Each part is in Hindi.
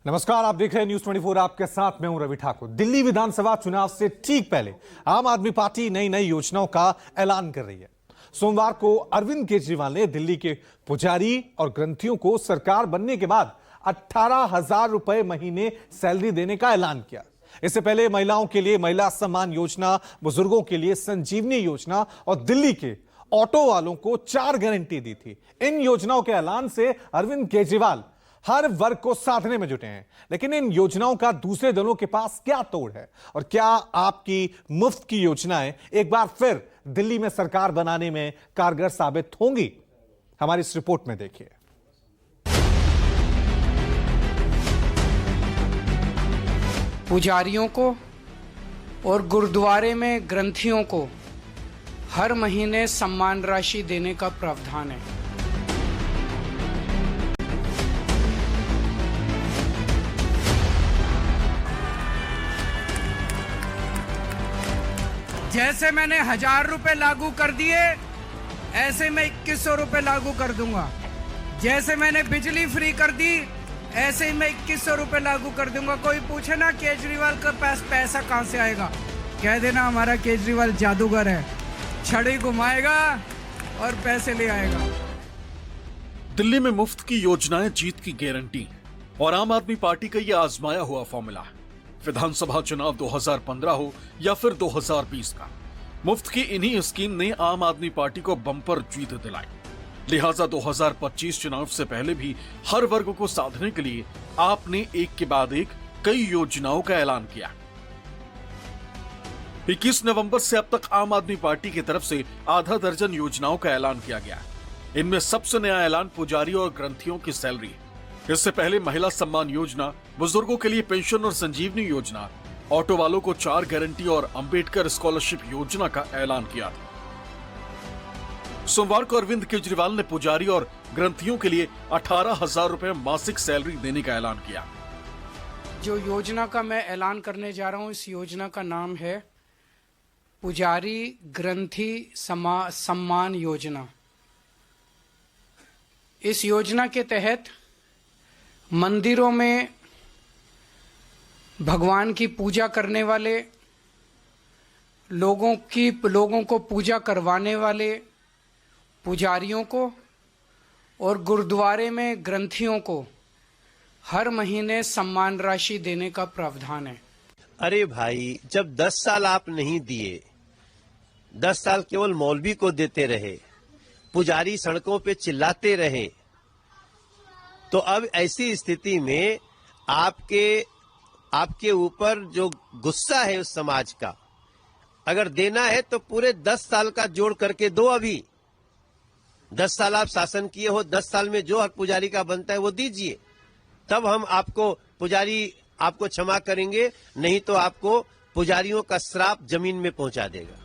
नमस्कार, आप देख रहे हैं न्यूज 24। आपके साथ मैं हूं रवि ठाकुर। दिल्ली विधानसभा चुनाव से ठीक पहले आम आदमी पार्टी नई नई योजनाओं का ऐलान कर रही है। सोमवार को अरविंद केजरीवाल ने दिल्ली के पुजारी और ग्रंथियों को सरकार बनने के बाद 18,000 रुपए महीने सैलरी देने का ऐलान किया। इससे पहले महिलाओं के लिए महिला सम्मान योजना, बुजुर्गों के लिए संजीवनी योजना और दिल्ली के ऑटो वालों को 4 गारंटी दी थी। इन योजनाओं के ऐलान से अरविंद केजरीवाल हर वर्ग को साधने में जुटे हैं। लेकिन इन योजनाओं का दूसरे दलों के पास क्या तोड़ है और क्या आपकी मुफ्त की योजनाएं एक बार फिर दिल्ली में सरकार बनाने में कारगर साबित होंगी? हमारी इस रिपोर्ट में देखिए। पुजारियों को और गुरुद्वारे में ग्रंथियों को हर महीने सम्मान राशि देने का प्रावधान है। जैसे मैंने 1,000 रुपए लागू कर दिए, ऐसे मैं 2,100 रुपए लागू कर दूंगा। जैसे मैंने बिजली फ्री कर दी, ऐसे ही मैं 2,100 रुपए लागू कर दूंगा। कोई पूछे ना केजरीवाल का पास पैसा कहां से आएगा, कह देना हमारा केजरीवाल जादूगर है, छड़ी घुमाएगा और पैसे ले आएगा। दिल्ली में मुफ्त की योजनाएं जीत की गारंटी और आम आदमी पार्टी का यह आजमाया हुआ फॉर्मूला है। विधानसभा चुनाव 2015 हो या फिर 2020 का, मुफ्त की इन्हीं स्कीम ने आम आदमी पार्टी को बम्पर जीत दिलाई। लिहाजा 2025 चुनाव से पहले भी हर वर्ग को साधने के लिए आपने एक के बाद एक कई योजनाओं का ऐलान किया। 21 नवंबर से अब तक आम आदमी पार्टी की तरफ से आधा दर्जन योजनाओं का ऐलान किया गया। इनमें सबसे नया ऐलान पुजारी और ग्रंथियों की सैलरी। इससे पहले महिला सम्मान योजना, बुजुर्गों के लिए पेंशन और संजीवनी योजना, ऑटो वालों को 4 गारंटी और अंबेडकर स्कॉलरशिप योजना का ऐलान किया था। सोमवार को अरविंद केजरीवाल ने पुजारी और ग्रंथियों के लिए 18,000 रुपए मासिक सैलरी देने का ऐलान किया। जो योजना का मैं ऐलान करने जा रहा हूं, इस योजना का नाम है पुजारी ग्रंथी सम्मान योजना। इस योजना के तहत मंदिरों में भगवान की पूजा करने वाले लोगों को पूजा करवाने वाले पुजारियों को और गुरुद्वारे में ग्रंथियों को हर महीने सम्मान राशि देने का प्रावधान है। अरे भाई, जब 10 साल आप नहीं दिए, 10 साल केवल मौलवी को देते रहे, पुजारी सड़कों पे चिल्लाते रहे, तो अब ऐसी स्थिति में आपके ऊपर जो गुस्सा है उस समाज का, अगर देना है तो पूरे 10 साल का जोड़ करके दो। अभी 10 साल आप शासन किए हो, 10 साल में जो हक पुजारी का बनता है वो दीजिए, तब हम आपको क्षमा करेंगे, नहीं तो आपको पुजारियों का श्राप जमीन में पहुंचा देगा।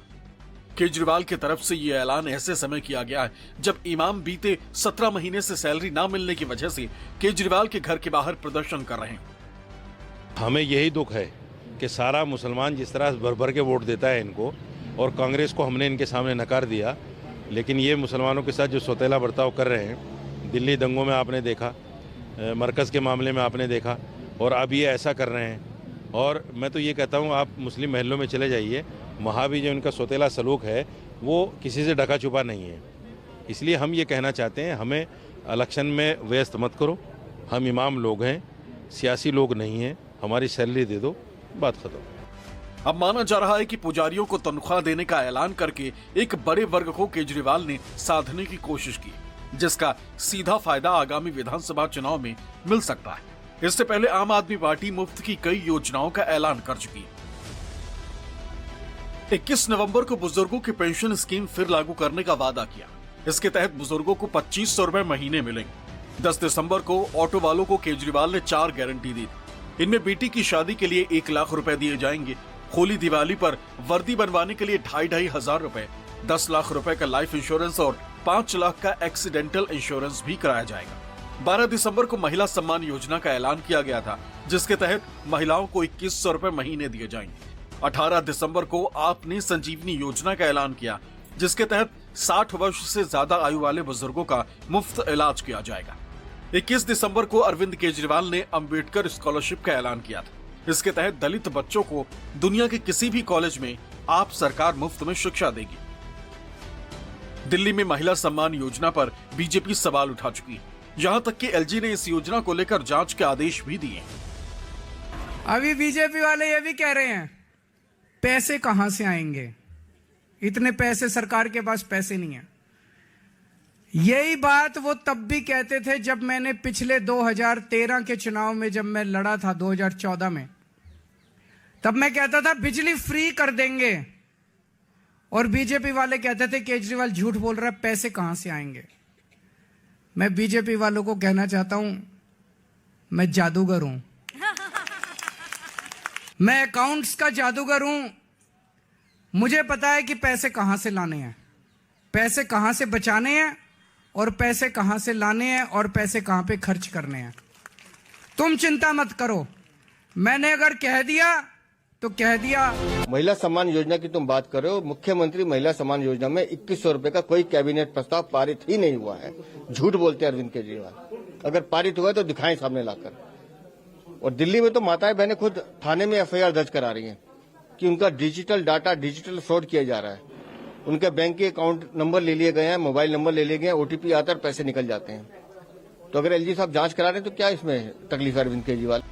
केजरीवाल की तरफ से यह ऐलान ऐसे समय किया गया है जब इमाम बीते 17 महीने से सैलरी ना मिलने की वजह से केजरीवाल के घर के बाहर प्रदर्शन कर रहे हैं। हमें यही दुख है कि सारा मुसलमान जिस तरह भर भर के वोट देता है इनको, और कांग्रेस को हमने इनके सामने नकार दिया, लेकिन ये मुसलमानों के साथ जो सौतेला बर्ताव कर रहे हैं, दिल्ली दंगों में आपने देखा, मरकज़ के मामले में आपने देखा, और अब ये ऐसा कर रहे हैं। और मैं तो ये कहता हूँ, आप मुस्लिम महलों में चले जाइए, वहाँ भी जो इनका सौतेला सलूक है वो किसी से ढका छुपा नहीं है। इसलिए हम ये कहना चाहते हैं, हमें इलेक्शन में व्यस्त मत करो। हम इमाम लोग हैं, सियासी लोग नहीं हैं, हमारी सैलरी दे दो, बात खत्म। अब माना जा रहा है कि पुजारियों को तनख्वाह देने का ऐलान करके एक बड़े वर्ग को केजरीवाल ने साधने की कोशिश की, जिसका सीधा फायदा आगामी विधानसभा चुनाव में मिल सकता है। इससे पहले आम आदमी पार्टी मुफ्त की कई योजनाओं का ऐलान कर चुकी है। 21 नवंबर को बुजुर्गों की पेंशन स्कीम फिर लागू करने का वादा किया। इसके तहत बुजुर्गों को 2,500 रुपए महीने मिलेंगे। 10 दिसंबर को ऑटो वालों को केजरीवाल ने 4 गारंटी दी। इनमें बेटी की शादी के लिए 1 लाख रुपए दिए जाएंगे। होली दिवाली पर वर्दी बनवाने के लिए 2,500 रुपए, 10 लाख रुपए का लाइफ इंश्योरेंस और 5 लाख का एक्सीडेंटल इंश्योरेंस भी कराया जाएगा। 12 दिसंबर को महिला सम्मान योजना का ऐलान किया गया था, जिसके तहत महिलाओं को 2,100 रुपए महीने दिए जाएंगे। 18 दिसंबर को आपने संजीवनी योजना का ऐलान किया, जिसके तहत 60 वर्ष से ज्यादा आयु वाले बुजुर्गों का मुफ्त इलाज किया जाएगा। 21 दिसंबर को अरविंद केजरीवाल ने अंबेडकर स्कॉलरशिप का ऐलान किया था। इसके तहत दलित बच्चों को दुनिया के किसी भी कॉलेज में आप सरकार मुफ्त में शिक्षा देगी। दिल्ली में महिला सम्मान योजना पर बीजेपी सवाल उठा चुकी है। यहाँ तक कि एलजी ने इस योजना को लेकर जांच के आदेश भी दिए। अभी बीजेपी वाले ये भी कह रहे हैं पैसे कहां से आएंगे, इतने पैसे सरकार के पास पैसे नहीं है। यही बात वो तब भी कहते थे जब मैंने पिछले 2013 के चुनाव में जब मैं लड़ा था 2014 में, तब मैं कहता था बिजली फ्री कर देंगे और बीजेपी वाले कहते थे केजरीवाल झूठ बोल रहा है, पैसे कहां से आएंगे। मैं बीजेपी वालों को कहना चाहता हूं मैं जादूगर हूं, मैं अकाउंट्स का जादूगर हूं। मुझे पता है कि पैसे कहां से लाने हैं, पैसे कहां से बचाने हैं और पैसे कहां से लाने हैं और पैसे कहां पे खर्च करने हैं। तुम चिंता मत करो, मैंने अगर कह दिया तो कह दिया। महिला सम्मान योजना की तुम बात कर रहे हो, मुख्यमंत्री महिला सम्मान योजना में 2100 रुपए का कोई कैबिनेट प्रस्ताव पारित ही नहीं हुआ है। झूठ बोलते हैं अरविंद केजरीवाल। अगर पारित हुआ तो दिखाएं सामने लाकर। और दिल्ली में तो माताएं बहनें खुद थाने में एफआईआर दर्ज करा रही हैं कि उनका डिजिटल डाटा, डिजिटल फ्रॉड किया जा रहा है। उनके बैंक के अकाउंट नंबर ले लिए गए हैं, मोबाइल नंबर ले लिए गए हैं, ओटीपी आता है, पैसे निकल जाते हैं। तो अगर एलजी साहब जांच करा रहे हैं तो क्या इसमें तकलीफ है अरविंद केजरीवाल?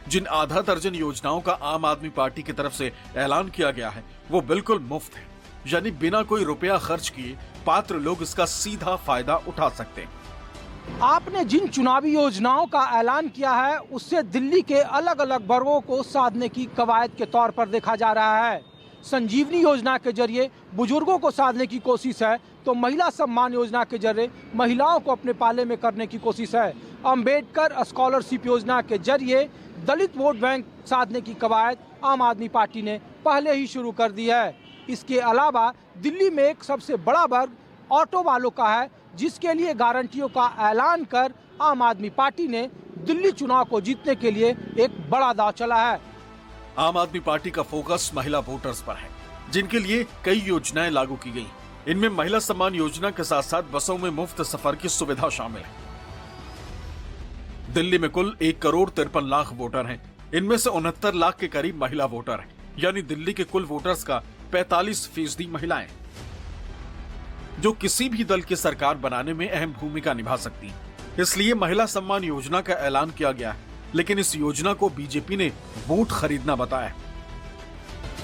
जिन आधा दर्जन योजनाओं का आम आदमी पार्टी की तरफ से ऐलान किया गया है वो बिल्कुल मुफ्त है, यानी बिना कोई रुपया खर्च किए पात्र लोग इसका सीधा फायदा उठा सकते हैं। आपने जिन चुनावी योजनाओं का ऐलान किया है उससे दिल्ली के अलग अलग वर्गों को साधने की कवायद के तौर पर देखा जा रहा है। संजीवनी योजना के जरिए बुजुर्गों को साधने की कोशिश है तो महिला सम्मान योजना के जरिए महिलाओं को अपने पाले में करने की कोशिश है। अंबेडकर स्कॉलरशिप योजना के जरिए दलित वोट बैंक साधने की कवायद आम आदमी पार्टी ने पहले ही शुरू कर दी है। इसके अलावा दिल्ली में एक सबसे बड़ा वर्ग ऑटो वालों का है जिसके लिए गारंटियों का ऐलान कर आम आदमी पार्टी ने दिल्ली चुनाव को जीतने के लिए एक बड़ा दांव चला है। आम आदमी पार्टी का फोकस महिला वोटर्स पर है जिनके लिए कई योजनाएं लागू की गई। इनमें महिला सम्मान योजना के साथ साथ बसों में मुफ्त सफर की सुविधा शामिल है। दिल्ली में कुल 1,53 लाख वोटर हैं। इनमें से 69 लाख के करीब महिला वोटर हैं, यानी दिल्ली के कुल वोटर्स का 45% महिलाएं, जो किसी भी दल की सरकार बनाने में अहम भूमिका निभा सकती हैं। इसलिए महिला सम्मान योजना का ऐलान किया गया है, लेकिन इस योजना को बीजेपी ने वोट खरीदना बताया।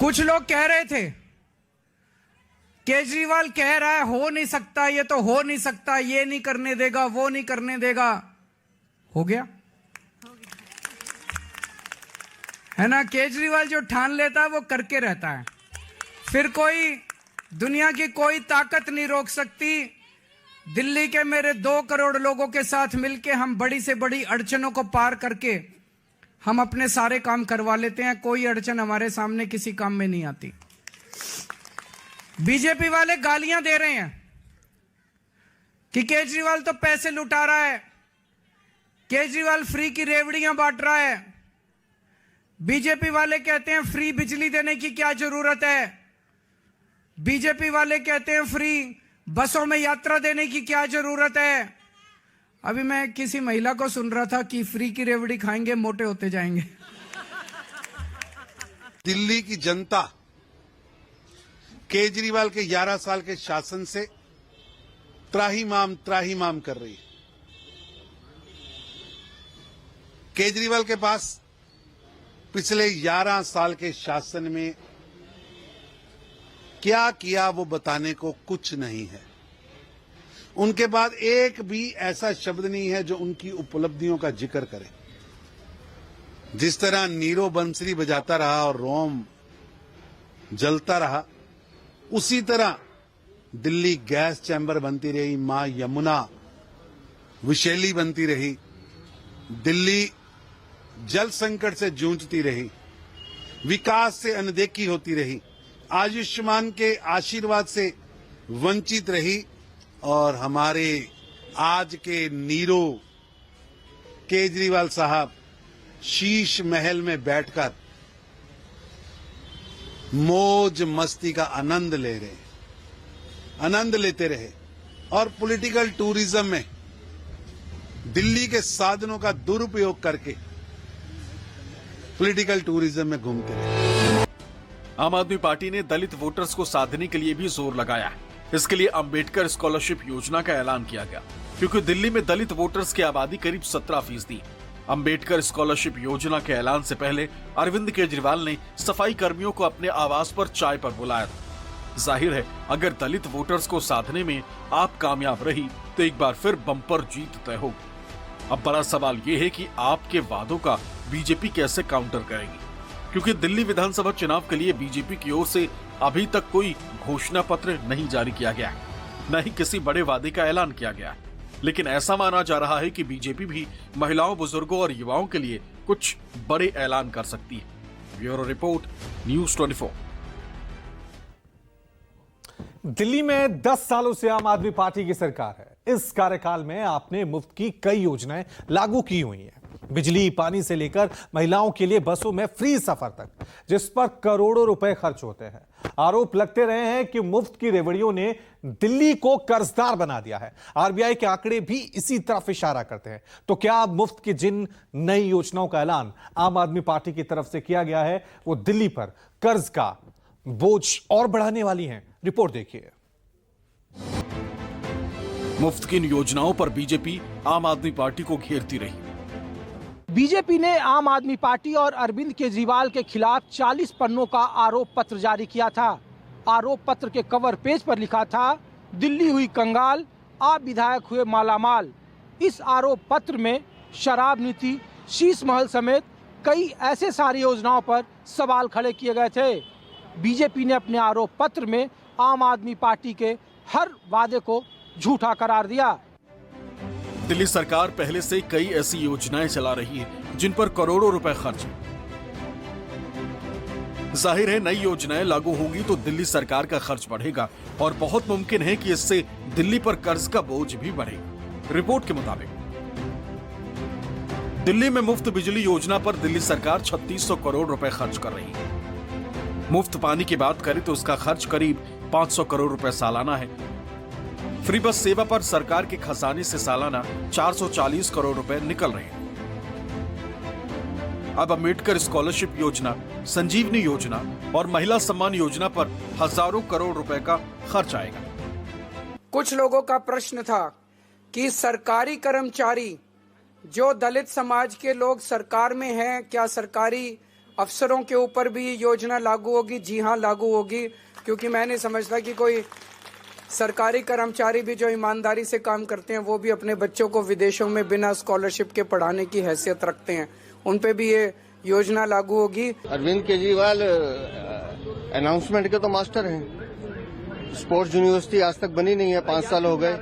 कुछ लोग कह रहे थे केजरीवाल कह रहा है हो नहीं सकता, ये तो हो नहीं सकता, ये नहीं करने देगा, वो नहीं करने देगा। हो गया है ना। केजरीवाल जो ठान लेता है वो करके रहता है, फिर कोई दुनिया की कोई ताकत नहीं रोक सकती। दिल्ली के मेरे 2 करोड़ लोगों के साथ मिलके हम बड़ी से बड़ी अड़चनों को पार करके हम अपने सारे काम करवा लेते हैं। कोई अड़चन हमारे सामने किसी काम में नहीं आती। बीजेपी वाले गालियां दे रहे हैं कि केजरीवाल तो पैसे लुटा रहा है, केजरीवाल फ्री की रेवड़ियां बांट रहा है। बीजेपी वाले कहते हैं फ्री बिजली देने की क्या जरूरत है। बीजेपी वाले कहते हैं फ्री बसों में यात्रा देने की क्या जरूरत है। अभी मैं किसी महिला को सुन रहा था कि फ्री की रेवड़ी खाएंगे मोटे होते जाएंगे। दिल्ली की जनता केजरीवाल के 11 साल के शासन से त्राहिमाम कर रही है। केजरीवाल के पास पिछले 11 साल के शासन में क्या किया वो बताने को कुछ नहीं है। उनके बाद एक भी ऐसा शब्द नहीं है जो उनकी उपलब्धियों का जिक्र करे। जिस तरह नीरो बंसरी बजाता रहा और रोम जलता रहा, उसी तरह दिल्ली गैस चैम्बर बनती रही, मां यमुना विषैली बनती रही, दिल्ली जल संकट से जूझती रही, विकास से अनदेखी होती रही, आयुष्मान के आशीर्वाद से वंचित रही और हमारे आज के नीरो केजरीवाल साहब शीश महल में बैठकर मौज मस्ती का आनंद लेते रहे और पॉलिटिकल टूरिज्म में दिल्ली के साधनों का दुरुपयोग करके पॉलिटिकल टूरिज्म में घूमते रहे। आम आदमी पार्टी ने दलित वोटर्स को साधने के लिए भी जोर लगाया है। इसके लिए अंबेडकर स्कॉलरशिप योजना का ऐलान किया गया, क्योंकि दिल्ली में दलित वोटर्स की आबादी करीब 17%। अंबेडकर स्कॉलरशिप योजना के ऐलान से पहले अरविंद केजरीवाल ने सफाई कर्मियों को अपने आवास पर चाय पर बुलाया था। जाहिर है, अगर दलित वोटर्स को साधने में आप कामयाब रही तो एक बार फिर बम्पर जीत तय होगी। अब बड़ा सवाल ये है कि आपके वादों का बीजेपी कैसे काउंटर करेगी, क्योंकि दिल्ली विधानसभा चुनाव के लिए बीजेपी की ओर से अभी तक कोई घोषणा पत्र नहीं जारी किया गया, न ही किसी बड़े वादे का ऐलान किया गया। लेकिन ऐसा माना जा रहा है कि बीजेपी भी महिलाओं, बुजुर्गों और युवाओं के लिए कुछ बड़े ऐलान कर सकती है। Bureau report, news 24। दिल्ली में 10 सालों से आम आदमी पार्टी की सरकार है। इस कार्यकाल में आपने मुफ्त की कई योजनाएं लागू की हुई हैं। बिजली, पानी से लेकर महिलाओं के लिए बसों में फ्री सफर तक, जिस पर करोड़ों रुपए खर्च होते हैं। आरोप लगते रहे हैं कि मुफ्त की रेवड़ियों ने दिल्ली को कर्जदार बना दिया है। आरबीआई के आंकड़े भी इसी तरफ इशारा करते हैं। तो क्या मुफ्त की जिन नई योजनाओं का ऐलान आम आदमी पार्टी की तरफ से किया गया है, वो दिल्ली पर कर्ज का बोझ और बढ़ाने वाली हैं? रिपोर्ट देखिए। मुफ्त की इन योजनाओं पर बीजेपी आम आदमी पार्टी को घेरती रही। बीजेपी ने आम आदमी पार्टी और अरविंद केजरीवाल के खिलाफ 40 पन्नों का आरोप पत्र जारी किया था। आरोप पत्र के कवर पेज पर लिखा था, दिल्ली हुई कंगाल, आप विधायक हुए मालामाल। इस आरोप पत्र में शराब नीति, शीश महल समेत कई ऐसे सारी योजनाओं पर सवाल खड़े किए गए थे। बीजेपी ने अपने आरोप पत्र में आम आदमी पार्टी के हर वादे को झूठा करार दिया। दिल्ली सरकार पहले से कई ऐसी योजनाएं चला रही है जिन पर करोड़ों रुपए खर्च हैं। जाहिर है, नई योजनाएं लागू होंगी तो दिल्ली सरकार का खर्च बढ़ेगा और बहुत मुमकिन है कि इससे दिल्ली पर कर्ज का बोझ भी बढ़ेगा। रिपोर्ट के मुताबिक दिल्ली में मुफ्त बिजली योजना पर दिल्ली सरकार 3600 करोड़ रुपए खर्च कर रही है। मुफ्त पानी की बात करें तो उसका खर्च करीब 500 करोड़ रुपए सालाना है। फ्री बस सेवा पर सरकार के खजाने से सालाना 440 करोड़ रुपए निकल रहे हैं। अब अंबेडकर स्कॉलरशिप योजना, संजीवनी योजना और महिला सम्मान योजना पर हजारों करोड़ रुपए का खर्च आएगा। कुछ लोगों का प्रश्न था कि सरकारी कर्मचारी जो दलित समाज के लोग सरकार में हैं, क्या सरकारी अफसरों के ऊपर भी ये योजना लागू होगी? जी हाँ, लागू होगी, क्योंकि मैं नहीं समझता कि कोई सरकारी कर्मचारी भी जो ईमानदारी से काम करते हैं वो भी अपने बच्चों को विदेशों में बिना स्कॉलरशिप के पढ़ाने की हैसियत रखते हैं, उन पे भी ये योजना लागू होगी। अरविंद केजरीवाल अनाउंसमेंट के तो मास्टर हैं। स्पोर्ट्स यूनिवर्सिटी आज तक बनी नहीं है, 5 साल हो गए।